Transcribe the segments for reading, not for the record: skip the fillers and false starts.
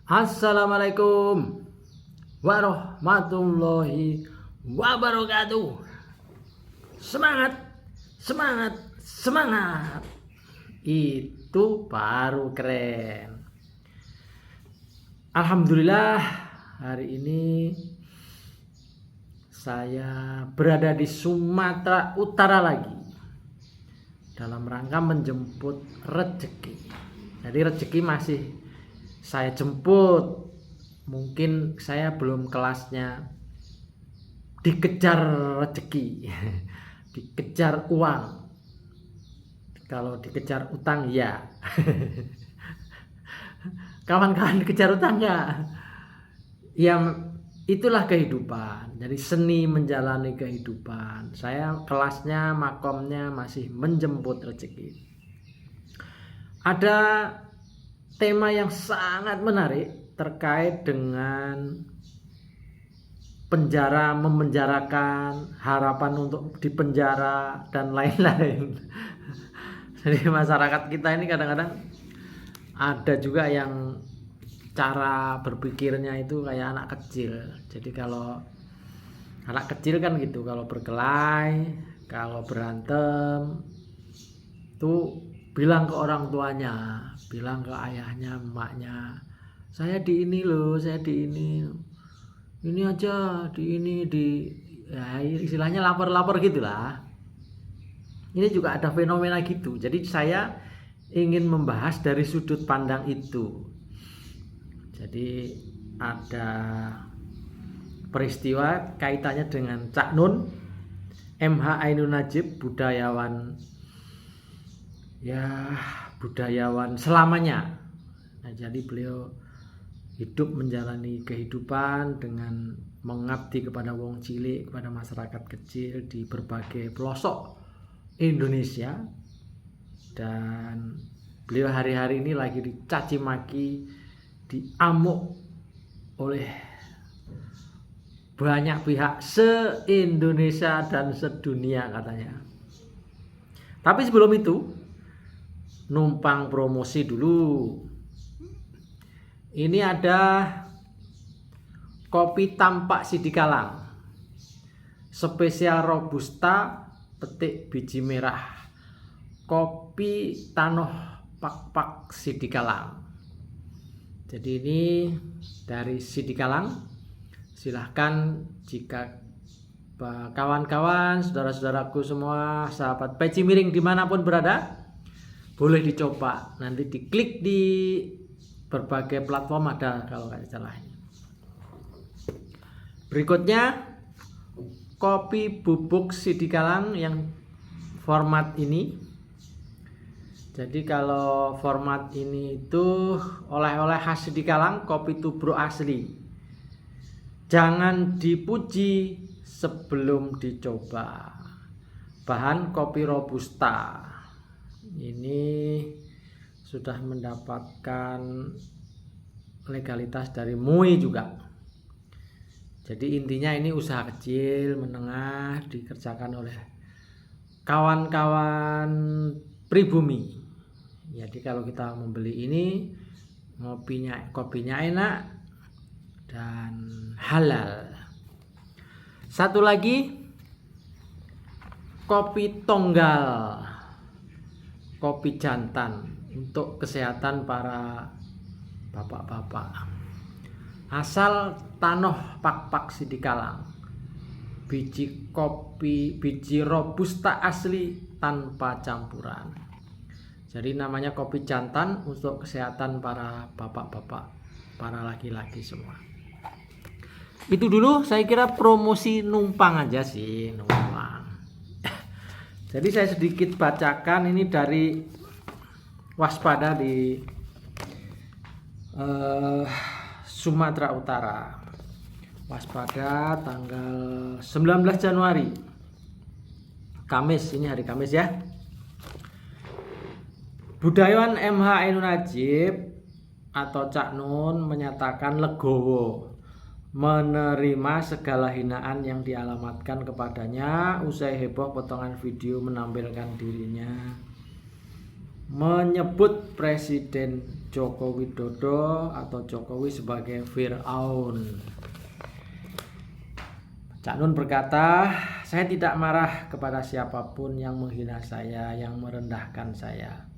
Assalamualaikum warahmatullahi wabarakatuh. Semangat, semangat, semangat. Itu baru keren. Alhamdulillah, hari ini saya berada di Sumatera Utara lagi dalam rangka menjemput rezeki. Jadi rezeki masih saya jemput. Mungkin saya belum kelasnya dikejar rezeki, dikejar uang. Kalau dikejar utang ya. Kawan-kawan dikejar utang ya. Ya itulah kehidupan. Jadi seni menjalani kehidupan. Saya kelasnya, makomnya masih menjemput rezeki. Ada tema yang sangat menarik terkait dengan penjara, memenjarakan, harapan untuk dipenjara dan lain-lain. Jadi masyarakat kita ini kadang-kadang ada juga yang cara berpikirnya itu kayak anak kecil. Jadi kalau anak kecil kan gitu, kalau berkelahi, kalau berantem tuh bilang ke orang tuanya, bilang ke ayahnya, emaknya, saya di ini loh, saya di ini aja, di ini, ya istilahnya lapor-lapor gitulah. Ini juga ada fenomena gitu. Jadi saya ingin membahas dari sudut pandang itu. Jadi ada peristiwa kaitannya dengan Cak Nun, MH Ainun Najib, budayawan selamanya. Nah, jadi beliau hidup menjalani kehidupan dengan mengabdi kepada wong cilik, kepada masyarakat kecil di berbagai pelosok Indonesia. Dan beliau hari-hari ini lagi dicaci maki, diamuk oleh banyak pihak se-Indonesia dan sedunia katanya. Tapi sebelum itu numpang promosi dulu. Ini ada kopi Tampak Sidikalang, spesial robusta petik biji merah, kopi Tanoh Pak Sidikalang. Jadi ini dari Sidikalang. Silahkan jika kawan-kawan, saudara-saudaraku semua, sahabat peci miring dimanapun berada, boleh dicoba. Nanti diklik di berbagai platform ada kalau nggak salah. Berikutnya kopi bubuk Sidikalang yang format ini. Jadi kalau format ini itu oleh-oleh khas Sidikalang, kopi tubruk asli. Jangan dipuji sebelum dicoba. Bahan kopi robusta. Ini sudah mendapatkan legalitas dari MUI juga. Jadi intinya ini usaha kecil, menengah, dikerjakan oleh kawan-kawan pribumi. Jadi kalau kita membeli ini, kopinya enak dan halal. Satu lagi, kopi tonggal, kopi jantan untuk kesehatan para bapak-bapak. Asal Tanoh Pak Sidikalang. Biji robusta asli tanpa campuran. Jadi namanya kopi jantan untuk kesehatan para bapak-bapak, para laki-laki semua. Itu dulu saya kira promosi numpang aja sih, numpang. Jadi saya sedikit bacakan ini dari Waspada di Sumatera Utara. Waspada tanggal 19 Januari. Kamis, ini hari Kamis ya. Budayawan MH Ainun Najib atau Cak Nun menyatakan legowo menerima segala hinaan yang dialamatkan kepadanya usai heboh potongan video menampilkan dirinya menyebut Presiden Joko Widodo atau Jokowi sebagai Fir'aun. Cak Nun berkata, saya tidak marah kepada siapapun yang menghina saya, yang merendahkan saya.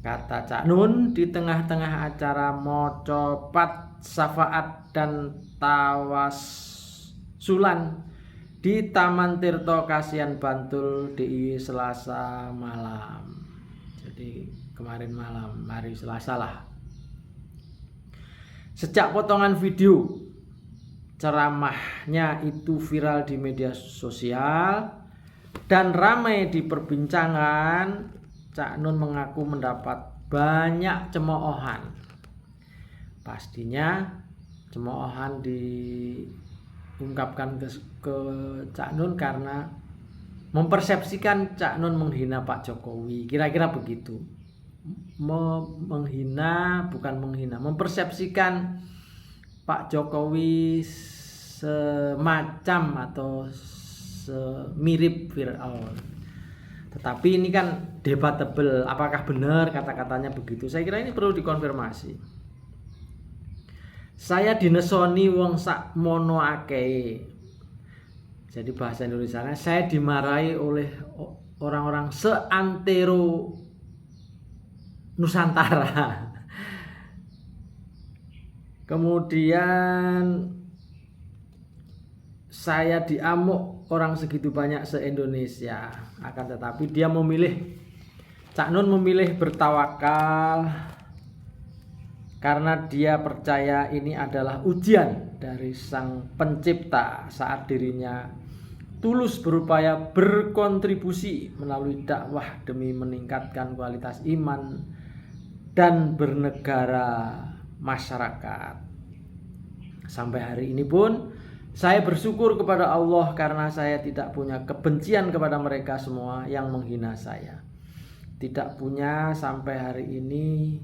Kata Cak Nun di tengah-tengah acara mocopat syafaat dan tawassulan di Taman Tirto Kasihan Bantul DIY Selasa malam. Jadi kemarin malam, hari Selasa lah. Sejak potongan video ceramahnya itu viral di media sosial dan ramai diperbincangan, Cak Nun mengaku mendapat banyak cemoohan. Pastinya cemoohan diungkapkan ke Cak Nun karena mempersepsikan Cak Nun menghina Pak Jokowi, kira-kira begitu. Mempersepsikan Pak Jokowi semacam atau semirip Fir'aun. Tetapi ini kan debatable, apakah benar kata-katanya begitu? Saya kira ini perlu dikonfirmasi. Saya dinesoni wong sak mono akeh. Jadi bahasa Indonesianya, saya dimarahi oleh orang-orang seantero Nusantara. Kemudian saya diamuk orang segitu banyak se-Indonesia. Akan tetapi dia Cak Nun memilih bertawakal karena dia percaya ini adalah ujian dari Sang Pencipta saat dirinya tulus berupaya berkontribusi melalui dakwah demi meningkatkan kualitas iman dan bernegara masyarakat. Sampai hari ini pun saya bersyukur kepada Allah karena saya tidak punya kebencian kepada mereka semua yang menghina saya. Tidak punya sampai hari ini.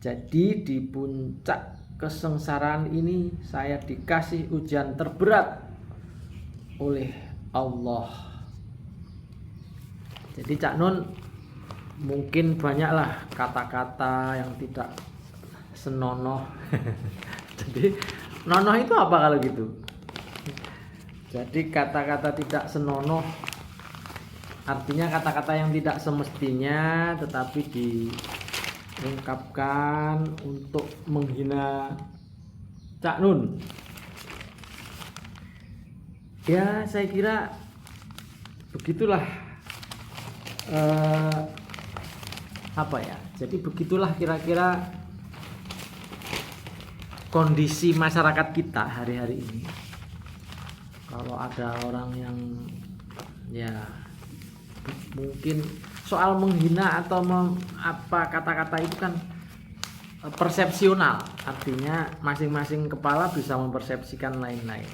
Jadi di puncak kesengsaraan ini saya dikasih ujian terberat oleh Allah. Jadi Cak Nun mungkin banyaklah kata-kata yang tidak senonoh. Jadi nonoh itu apa kalau gitu? Jadi kata-kata tidak senonoh artinya kata-kata yang tidak semestinya tetapi diungkapkan untuk menghina Cak Nun. Ya saya kira begitulah jadi begitulah kira-kira kondisi masyarakat kita hari-hari ini. Kalau ada orang yang ya mungkin soal menghina atau kata-kata itu kan persepsional, artinya masing-masing kepala bisa mempersepsikan lain-lain.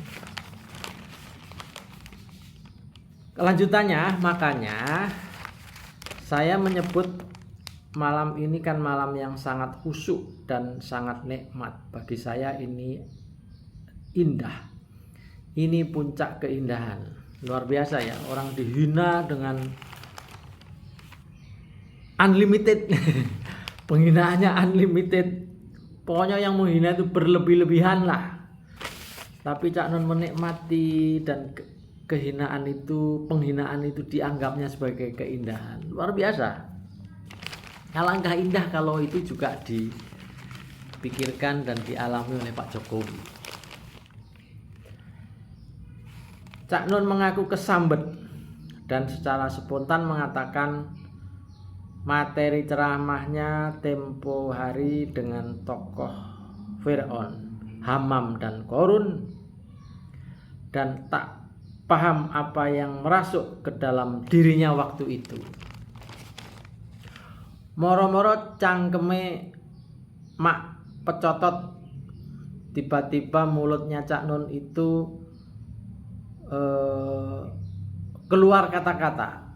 Kelanjutannya, makanya saya menyebut malam ini kan malam yang sangat khusyuk dan sangat nikmat. Bagi saya ini indah. Ini puncak keindahan. Luar biasa ya, orang dihina dengan unlimited. Penghinaannya unlimited. Pokoknya yang menghina itu berlebih-lebihan lah. Tapi Cak Nun menikmati dan penghinaan itu dianggapnya sebagai keindahan. Luar biasa. Alangkah indah kalau itu juga dipikirkan dan dialami oleh Pak Jokowi. Cak Nun mengaku kesambet dan secara spontan mengatakan materi ceramahnya tempo hari dengan tokoh Fir'aun, Hamam dan Korun, dan tak paham apa yang merasuk ke dalam dirinya waktu itu. Moro-moro cangkeme mak pecotot, tiba-tiba mulutnya Cak Nun itu keluar kata-kata,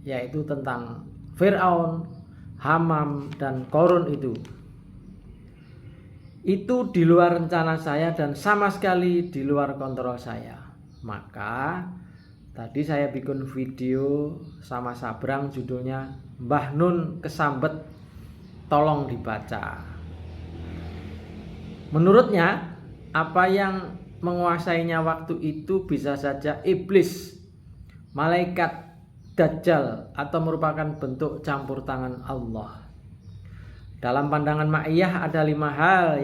yaitu tentang Fir'aun, Hamam dan Korun itu. Itu di luar rencana saya dan sama sekali di luar kontrol saya. Maka tadi saya bikin video sama Sabrang judulnya Mbah Nun kesambet, tolong dibaca. Menurutnya, apa yang menguasainya waktu itu bisa saja iblis, malaikat, dajjal, atau merupakan bentuk campur tangan Allah. Dalam pandangan Ma'iyah ada 5 hal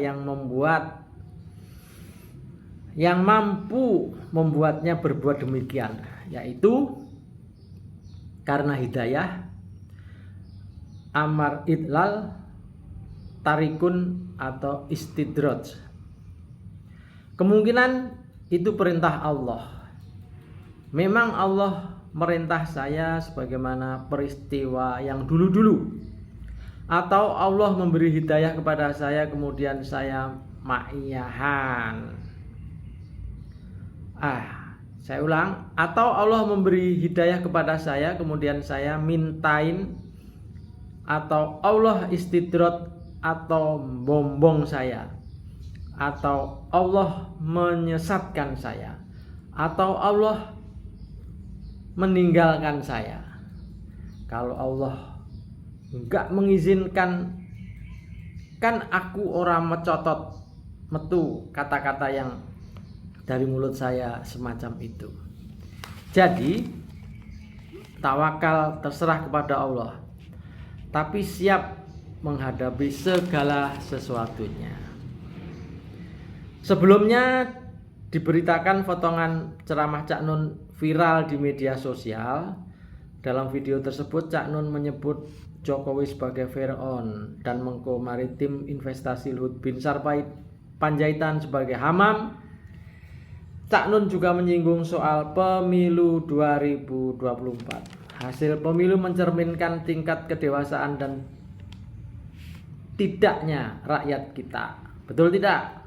yang mampu membuatnya berbuat demikian, yaitu karena hidayah, amar idlal, tarikun, atau istidraj. Kemungkinan itu perintah Allah. Memang Allah merintah saya sebagaimana peristiwa yang dulu-dulu, atau Allah memberi hidayah kepada saya kemudian saya ma'iyahan. Saya ulang, atau Allah memberi hidayah kepada saya kemudian saya mintain, atau Allah istidrot atau bombong saya, atau Allah menyesatkan saya, atau Allah meninggalkan saya. Kalau Allah enggak mengizinkan, kan aku orang mecotot metu kata-kata yang dari mulut saya semacam itu. Jadi tawakal terserah kepada Allah, tapi siap menghadapi segala sesuatunya. Sebelumnya diberitakan potongan ceramah Cak Nun viral di media sosial. Dalam video tersebut Cak Nun menyebut Jokowi sebagai Fir'aun dan Menko Maritim Investasi Luhut Binsar Panjaitan sebagai Hamam. Cak Nun juga menyinggung soal pemilu 2024. Hasil pemilu mencerminkan tingkat kedewasaan dan tidaknya rakyat kita. Betul tidak?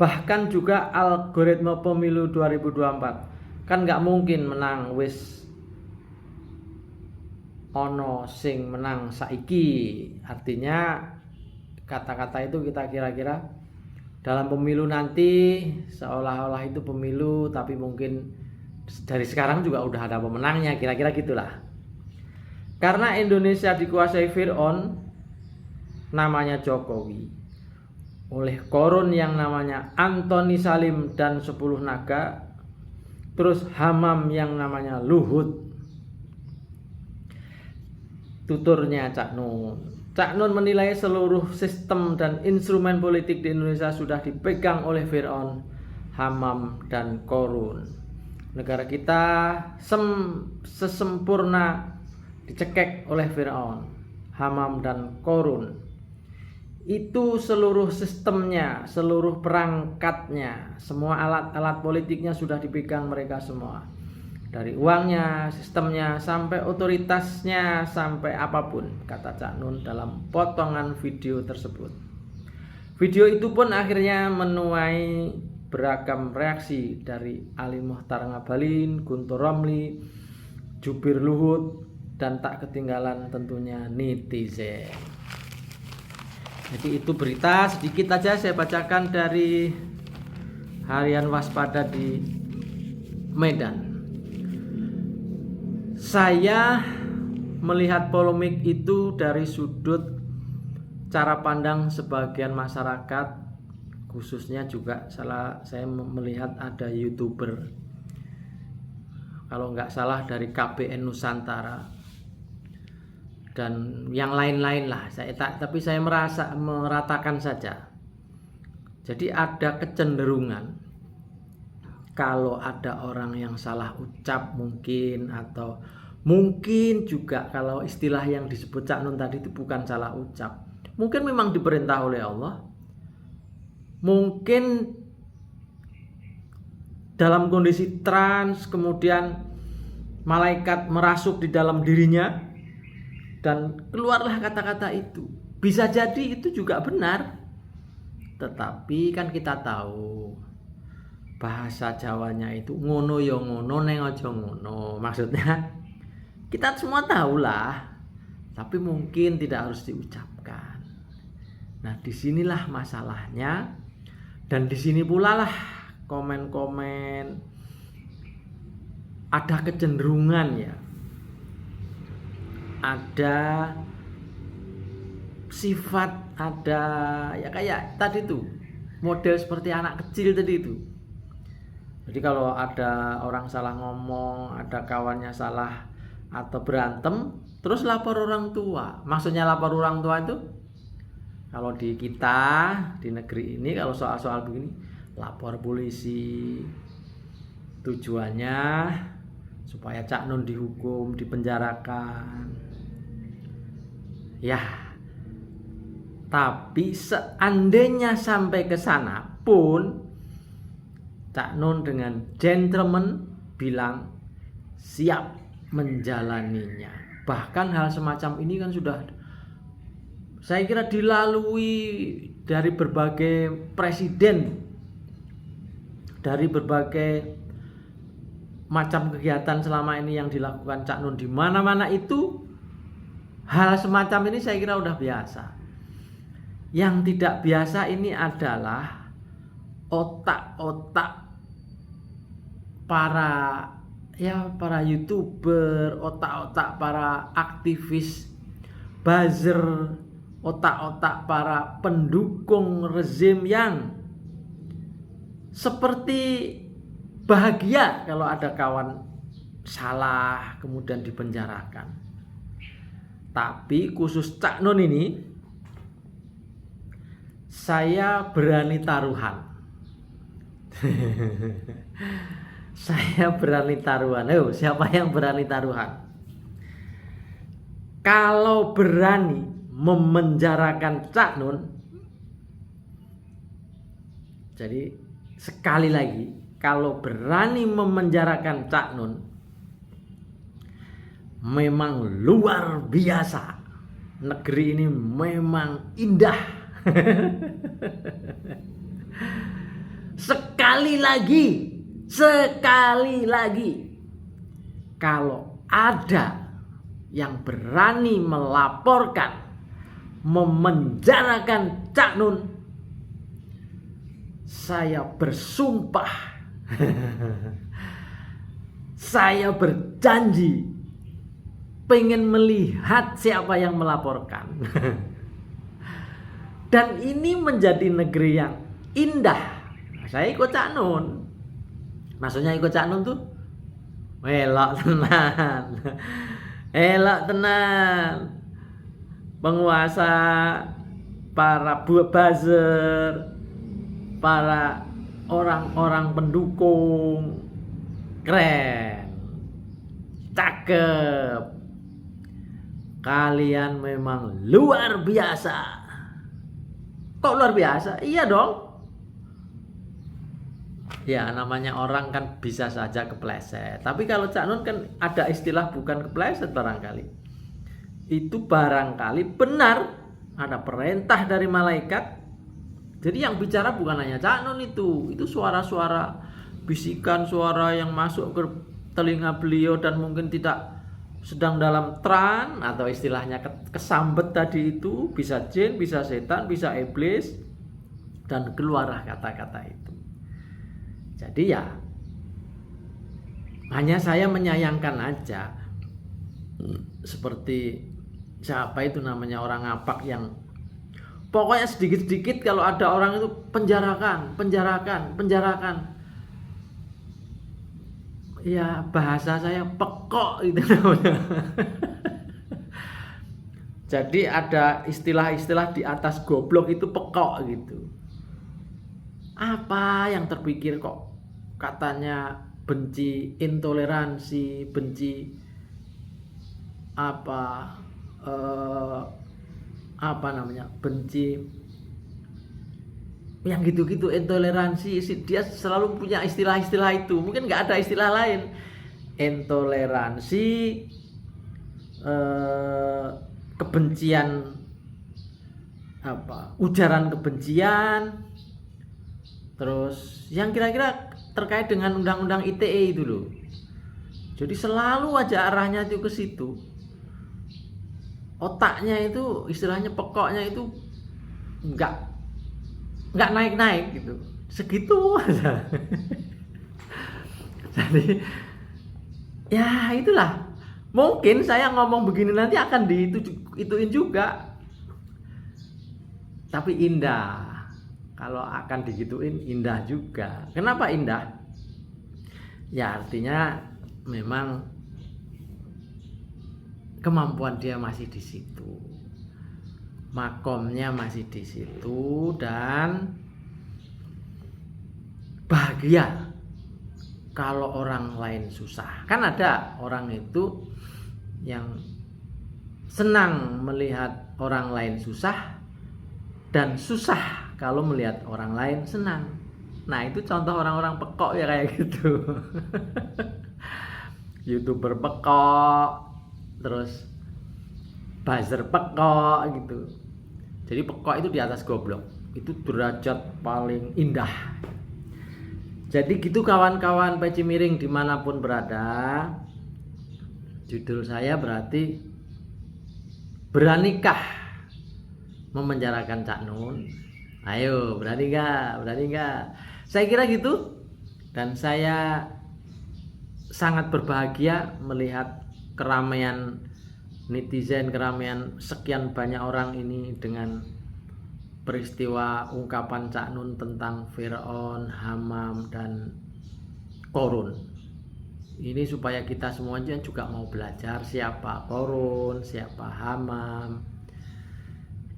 Bahkan juga algoritma pemilu 2024. Kan gak mungkin menang wis ono sing menang saiki. Artinya kata-kata itu kita kira-kira dalam pemilu nanti seolah-olah itu pemilu, tapi mungkin dari sekarang juga udah ada pemenangnya, kira-kira gitulah. Karena Indonesia dikuasai Fir'aun namanya Jokowi, oleh korun yang namanya Antoni Salim dan 10 naga, terus Hamam yang namanya Luhut. Tuturnya Cak Nun. Cak Nun menilai seluruh sistem dan instrumen politik di Indonesia sudah dipegang oleh Fir'aun, Hamam, dan korun. Negara kita sesempurna dicekek oleh Fir'aun, Hamam, dan korun. Itu seluruh sistemnya, seluruh perangkatnya, semua alat-alat politiknya sudah dipegang mereka semua. Dari uangnya, sistemnya, sampai otoritasnya, sampai apapun, kata Cak Nun dalam potongan video tersebut. Video itu pun akhirnya menuai beragam reaksi dari Ali Mohtar Ngabalin, Guntur Romli, Jubir Luhut, dan tak ketinggalan tentunya netizen. Jadi itu berita sedikit aja saya bacakan dari Harian Waspada di Medan. Saya melihat polemik itu dari sudut cara pandang sebagian masyarakat, khususnya juga saya melihat ada YouTuber, kalau nggak salah dari KBN Nusantara dan yang lain-lain lah. Tapi saya meratakan saja. Jadi ada kecenderungan kalau ada orang yang salah ucap mungkin, atau mungkin juga kalau istilah yang disebut Cak Nun tadi itu bukan salah ucap, mungkin memang diperintah oleh Allah, mungkin dalam kondisi trans, kemudian malaikat merasuk di dalam dirinya dan keluarlah kata-kata itu. Bisa jadi itu juga benar, tetapi kan kita tahu bahasa Jawanya itu ngono ya ngono neng aja ngono. Maksudnya kita semua tahulah, tapi mungkin tidak harus diucapkan. Nah, disinilah masalahnya, dan disini pula lah komen-komen ada kecenderungan ya ada sifat, ada ya kayak tadi tuh model seperti anak kecil tadi itu. Jadi kalau ada orang salah ngomong, ada kawannya salah atau berantem, terus lapor orang tua. Maksudnya lapor orang tua itu kalau di kita di negeri ini kalau soal-soal begini lapor polisi. Tujuannya supaya Cak Nun dihukum, dipenjarakan. Ya. Tapi seandainya sampai ke sana pun Cak Nun dengan gentleman bilang siap menjalaninya. Bahkan hal semacam ini kan sudah saya kira dilalui dari berbagai presiden, dari berbagai macam kegiatan selama ini yang dilakukan Cak Nun di mana-mana itu hal semacam ini saya kira udah biasa. Yang tidak biasa ini adalah otak-otak para YouTuber, otak-otak para aktivis buzzer, otak-otak para pendukung rezim yang seperti bahagia kalau ada kawan salah kemudian dipenjarakan. Tapi khusus Cak Nun ini saya berani taruhan. Saya berani taruhan. Ayo, siapa yang berani taruhan? Kalau berani memenjarakan Cak Nun, jadi sekali lagi, kalau berani memenjarakan Cak Nun, memang luar biasa. Negeri ini memang indah. Sekali lagi, kalau ada yang berani melaporkan, memenjarakan Cak Nun, saya bersumpah, saya berjanji pengen melihat siapa yang melaporkan. Dan ini menjadi negeri yang indah. Saya ikut Cak Nun. Maksudnya ikut Cak Nun tuh elok tenan. Penguasa, para buzzer, para orang-orang pendukung keren, cakep. Kalian memang luar biasa. Kok luar biasa? Iya dong. Ya namanya orang kan bisa saja kepleset. Tapi kalau Cak Nun kan ada istilah bukan kepleset barangkali. Itu barangkali benar ada perintah dari malaikat. Jadi yang bicara bukan hanya Cak Nun itu suara-suara bisikan, suara yang masuk ke telinga beliau dan mungkin tidak sedang dalam tran atau istilahnya kesambet tadi itu, bisa jin, bisa setan, bisa iblis, dan keluarlah kata-kata itu. Jadi ya hanya saya menyayangkan aja seperti siapa itu namanya orang ngapak yang pokoknya sedikit-sedikit kalau ada orang itu penjarakan. Ya bahasa saya pekok itu namanya. Jadi ada istilah-istilah di atas goblok itu pekok gitu. Apa yang terpikir kok katanya benci intoleransi, benci benci yang gitu-gitu, intoleransi. Dia selalu punya istilah-istilah itu. Mungkin nggak ada istilah lain. Intoleransi, kebencian, ujaran kebencian, terus yang kira-kira terkait dengan undang-undang ITE itu loh. Jadi selalu aja arahnya itu ke situ. Otaknya itu istilahnya pokoknya itu nggak naik-naik gitu, segitu aja. Jadi ya itulah Mungkin saya ngomong begini nanti akan ituin juga. Tapi indah. Kalau akan digituin indah juga. Kenapa indah? Ya artinya memang kemampuan dia masih di situ. Makomnya masih di situ dan bahagia kalau orang lain susah. Kan ada orang itu yang senang melihat orang lain susah dan susah kalau melihat orang lain senang. Nah itu contoh orang-orang pekok ya kayak gitu. YouTuber pekok, terus buzzer pekok gitu. Jadi pekok itu di atas goblok. Itu derajat paling indah. Jadi gitu kawan-kawan peci miring dimanapun berada. Judul saya berarti beranikah memenjarakan Cak Nun? Ayo, berani gak? Berani gak? Saya kira gitu. Dan saya sangat berbahagia melihat keramaian netizen, keramaian sekian banyak orang ini dengan peristiwa ungkapan Cak Nun tentang Fir'aun, Hamam, dan Korun. Ini supaya kita semuanya juga mau belajar siapa Korun, siapa Hamam,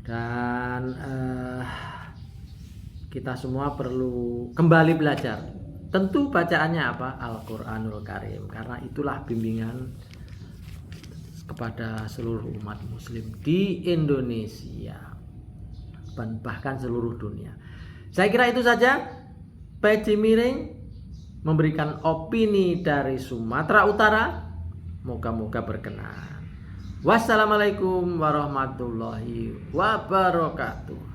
dan kita semua perlu kembali belajar. Tentu bacaannya apa? Al-Quranul Karim, karena itulah bimbingan kepada seluruh umat muslim di Indonesia dan bahkan seluruh dunia. Saya kira itu saja. Peci miring memberikan opini dari Sumatera Utara. Moga-moga berkenan. Wassalamualaikum warahmatullahi wabarakatuh.